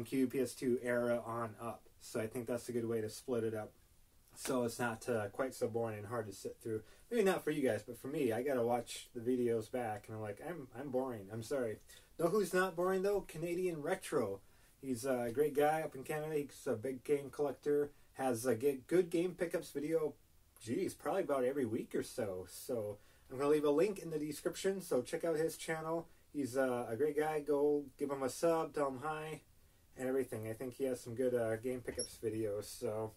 GameCube, PS2 era on up. So I think that's a good way to split it up, so it's not quite so boring and hard to sit through. Maybe not for you guys, but for me, I gotta watch the videos back, and I'm like, I'm boring. I'm sorry. Know who's not boring though? Canadian Retro. He's a great guy up in Canada. He's a big game collector. Has a good game pickups video. Geez, probably about every week or so. So I'm gonna leave a link in the description. So check out his channel. He's a great guy. Go give him a sub, tell him hi, and everything. I think he has some good game pickups videos. So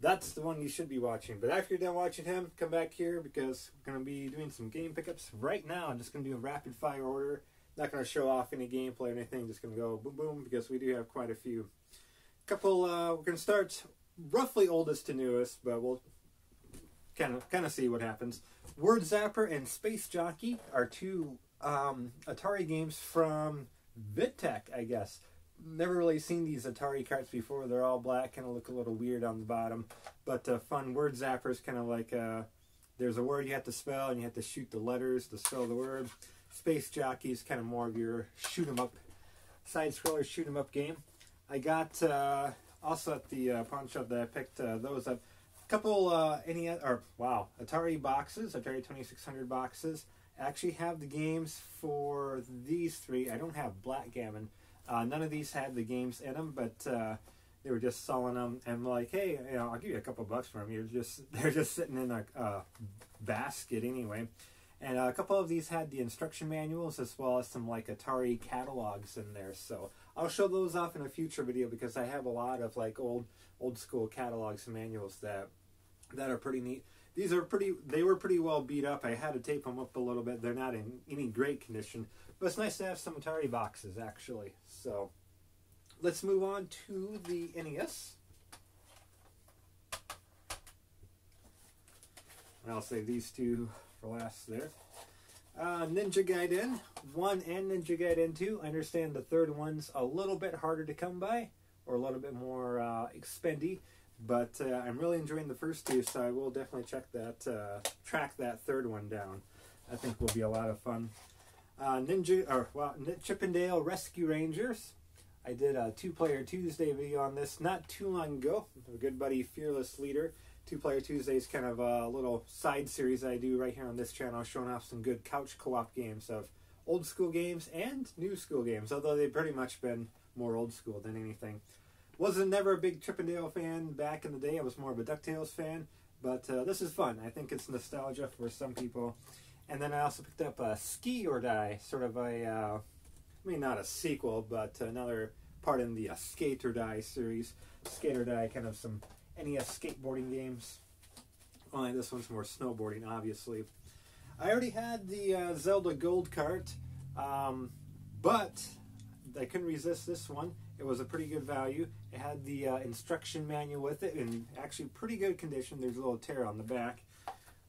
that's the one you should be watching. But after you're done watching him, come back here because we're going to be doing some game pickups right now. I'm just going to do a rapid fire order. Not going to show off any gameplay or anything. Just going to go boom boom because we do have quite a few. We're going to start roughly oldest to newest, but we'll kind of see what happens. Word Zapper and Space Jockey are two Atari games from VidTech, I guess. Never really seen these Atari carts before. They're all black, kind of look a little weird on the bottom, but fun. Word Zapper is kind of like there's a word you have to spell and you have to shoot the letters to spell the word. Space Jockey is kind of more of your shoot 'em up, side scroller shoot 'em up game. I got also at the pawn shop that I picked those up. A couple Atari boxes, Atari 2600 boxes. I actually have the games for these three. I don't have Blackgammon. None of these had the games in them, but they were just selling them. And I'm like, hey, I'll give you a couple bucks for them. They're just sitting in a basket anyway. And a couple of these had the instruction manuals as well as some like Atari catalogs in there. So I'll show those off in a future video because I have a lot of like old school catalogs and manuals that are pretty neat. They were pretty well beat up. I had to tape them up a little bit. They're not in any great condition, but it's nice to have some Atari boxes actually. So let's move on to the NES. And I'll save these two for last there. Ninja Gaiden 1 and Ninja Gaiden 2. I understand the third one's a little bit harder to come by or a little bit more expendy. But I'm really enjoying the first two, so I will definitely track that third one down. I think will be a lot of fun. Chip 'n Dale Rescue Rangers. I did a 2-Player Tuesday video on this not too long ago. A good buddy, Fearless Leader. 2-Player Tuesday is kind of a little side series I do right here on this channel, showing off some good couch co-op games of old school games and new school games, although they've pretty much been more old school than anything. Wasn't never a big Chip 'n Dale fan back in the day. I was more of a DuckTales fan, but this is fun. I think it's nostalgia for some people. And then I also picked up Ski or Die, sort of not a sequel, but another part in the Skate or Die series. Skate or Die, kind of some NES skateboarding games. Only this one's more snowboarding, obviously. I already had the Zelda Gold cart, but I couldn't resist this one. It was a pretty good value. It had the instruction manual with it in actually pretty good condition. There's a little tear on the back.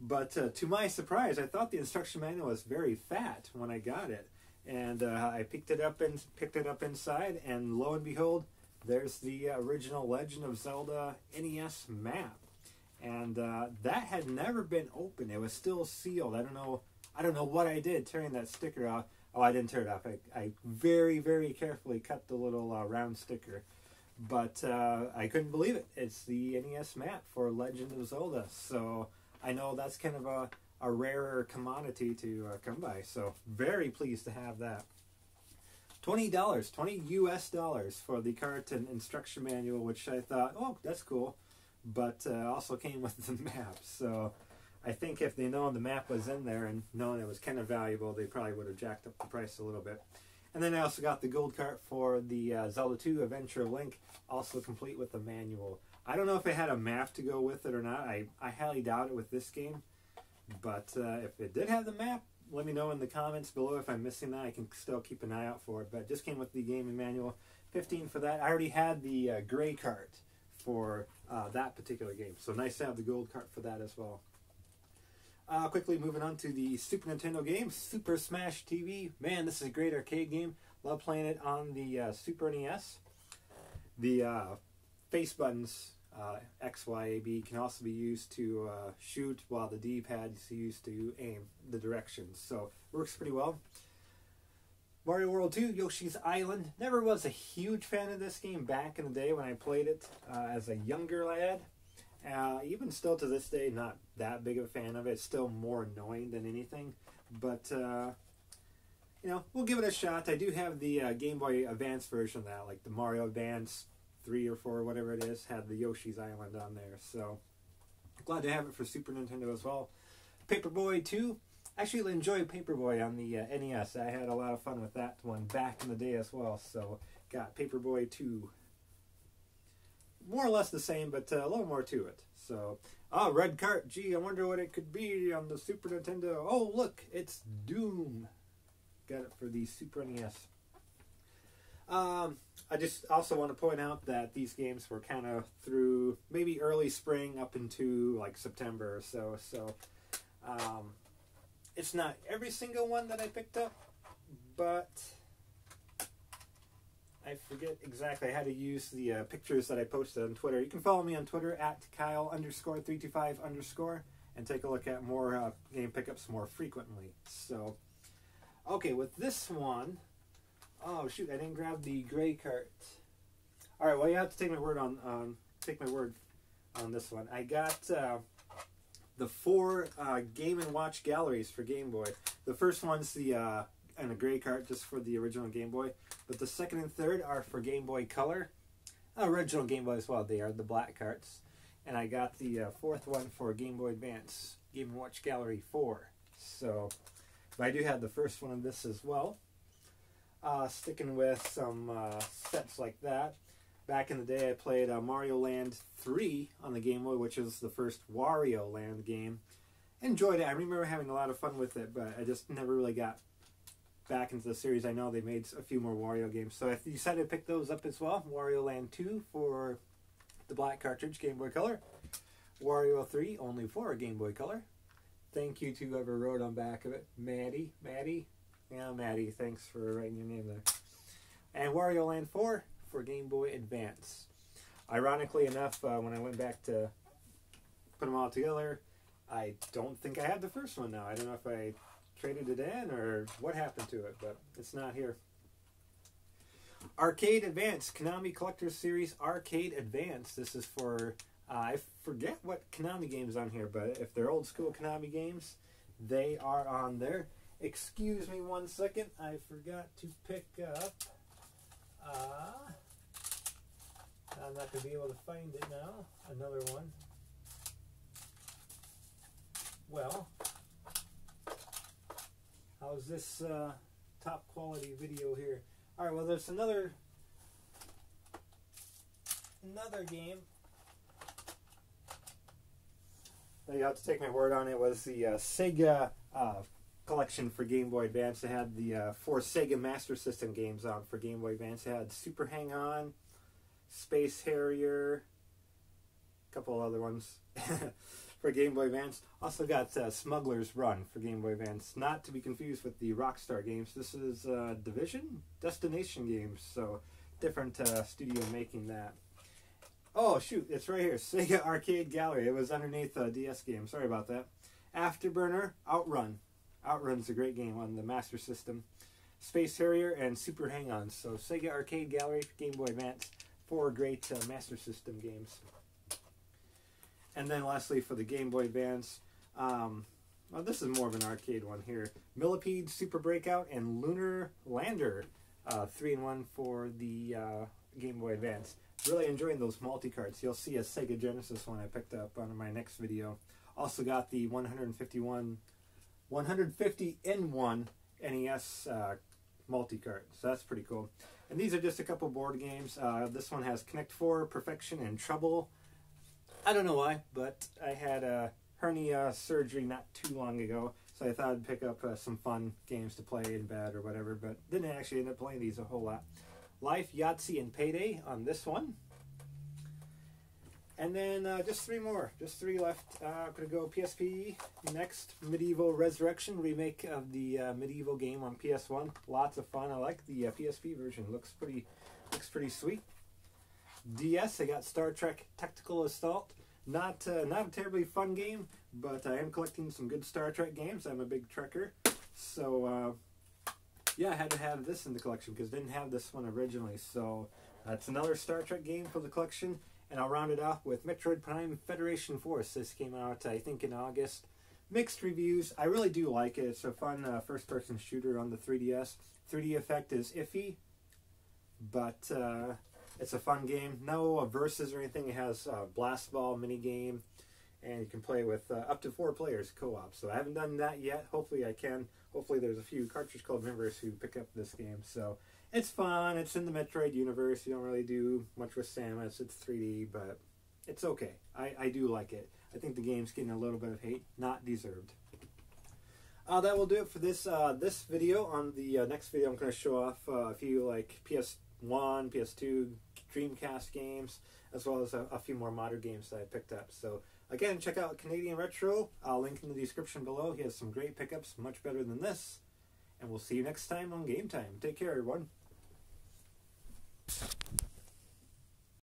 But to my surprise, I thought the instruction manual was very fat when I got it. And I picked it up inside, and lo and behold, there's the original Legend of Zelda NES map. And that had never been opened. It was still sealed. I don't know what I did tearing that sticker off. Oh, I didn't tear it off. I very, very carefully cut the little round sticker. But I couldn't believe it. It's the NES map for Legend of Zelda. So I know that's kind of a rarer commodity to come by. So very pleased to have that. $20, 20 US dollars for the cart and instruction manual, which I thought, oh, that's cool. But also came with the map. So I think if they known the map was in there and known it was kind of valuable, they probably would have jacked up the price a little bit. And then I also got the gold cart for the Zelda 2 Adventure of Link, also complete with the manual. I don't know if it had a map to go with it or not. I highly doubt it with this game. But if it did have the map, let me know in the comments below if I'm missing that. I can still keep an eye out for it. But it just came with the game and manual. $15 for that. I already had the gray cart for that particular game. So nice to have the gold cart for that as well. Quickly moving on to the Super Nintendo game, Super Smash TV. Man, this is a great arcade game. Love playing it on the Super NES. The face buttons, X, Y, A, B, can also be used to shoot, while the D-pad is used to aim the directions. So it works pretty well. Mario World 2, Yoshi's Island. Never was a huge fan of this game back in the day when I played it as a younger lad. Even still to this day, not that big of a fan of it. It's still more annoying than anything. But, you know, we'll give it a shot. I do have the Game Boy Advance version of that, like the Mario Advance 3 or 4, whatever it is, had the Yoshi's Island on there. So, glad to have it for Super Nintendo as well. Paperboy 2. Actually enjoyed Paperboy on the NES. I had a lot of fun with that one back in the day as well. So, got Paperboy 2. More or less the same, but a little more to it. So, red cart. Gee, I wonder what it could be on the Super Nintendo. Oh, look, it's Doom. Got it for the Super NES. I just also want to point out that these games were kind of through maybe early spring up into like September or so. So, it's not every single one that I picked up, but I forget exactly how to use the pictures that I posted on Twitter. You can follow me on Twitter at Kyle_325_ and take a look at more game pickups more frequently. So, okay, with this one, oh shoot, I didn't grab the gray cart. All right, well you have to take my word on this one. I got the 4 Game & Watch galleries for Game Boy. The first one's the and a gray cart just for the original Game Boy, but the second and third are for Game Boy Color. Original Game Boy as well, they are the black carts. And I got the 4th one for Game Boy Advance, Game & Watch Gallery 4. So, but I do have the first one of this as well. Sticking with some sets like that. Back in the day I played Mario Land 3 on the Game Boy, which is the first Wario Land game. Enjoyed it. I remember having a lot of fun with it, but I just never really got back into the series. I know they made a few more Wario games, so I decided to pick those up as well. Wario Land 2 for the black cartridge, Game Boy Color. Wario 3 only for Game Boy Color. Thank you to whoever wrote on back of it. Maddie. Yeah, Maddie, thanks for writing your name there. And Wario Land 4 for Game Boy Advance. Ironically enough, when I went back to put them all together, I don't think I have the first one now. I don't know if I traded it in or what happened to it, but it's not here. Arcade Advance, Konami Collector's Series Arcade Advance. This is for, I forget what Konami games on here, but if they're old school Konami games, they are on there. Excuse me one second, I forgot to pick up, I'm not going to be able to find it now, another one. Well, how's this top quality video here? Alright, well there's another game. You have to take my word on it. Was the Sega collection for Game Boy Advance. They had the 4 Sega Master System games on for Game Boy Advance. They had Super Hang-On, Space Harrier, a couple other ones for Game Boy Advance. Also got Smuggler's Run for Game Boy Advance. Not to be confused with the Rockstar games. This is Destination games, so different studio making that. Oh shoot, it's right here. Sega Arcade Gallery. It was underneath DS game. Sorry about that. Afterburner, Outrun. Outrun's a great game on the Master System. Space Harrier and Super Hang-On. So Sega Arcade Gallery, Game Boy Advance. 4 great Master System games. And then lastly for the Game Boy Advance, well this is more of an arcade one here. Millipede Super Breakout and Lunar Lander. 3-in-1 for the Game Boy Advance. Really enjoying those multi-carts. You'll see a Sega Genesis one I picked up on my next video. Also got the 150-in-1 NES multi-cart. So that's pretty cool. And these are just a couple board games. This one has Connect 4, Perfection, and Trouble. I don't know why, but I had a hernia surgery not too long ago, so I thought I'd pick up some fun games to play in bed or whatever, but didn't actually end up playing these a whole lot. Life, Yahtzee, and Payday on this one. And then just 3 more. Just 3 left. I'm going to go PSP next. Medieval Resurrection, remake of the Medieval game on PS1. Lots of fun. I like the PSP version. Looks pretty sweet. DS, I got Star Trek Tactical Assault. Not a terribly fun game, but I am collecting some good Star Trek games. I'm a big Trekker. So, yeah, I had to have this in the collection because I didn't have this one originally. So that's another Star Trek game for the collection. And I'll round it off with Metroid Prime Federation Force. This came out, I think, in August. Mixed reviews. I really do like it. It's a fun first-person shooter on the 3DS. 3D effect is iffy, but it's a fun game. No versus or anything. It has a blast ball mini game, and you can play with up to 4 players co-op. So I haven't done that yet. Hopefully I can. Hopefully there's a few Cartridge Club members who pick up this game. So it's fun. It's in the Metroid universe. You don't really do much with Samus. It's 3D, but it's okay. I do like it. I think the game's getting a little bit of hate. Not deserved. That will do it for this this video. On the next video, I'm going to show off a few like PS1, PS2, Dreamcast games, as well as a few more modern games that I picked up. So again, check out Canadian Retro. I'll link in the description below. He has some great pickups, much better than this. And we'll see you next time on Game Time. Take care, everyone.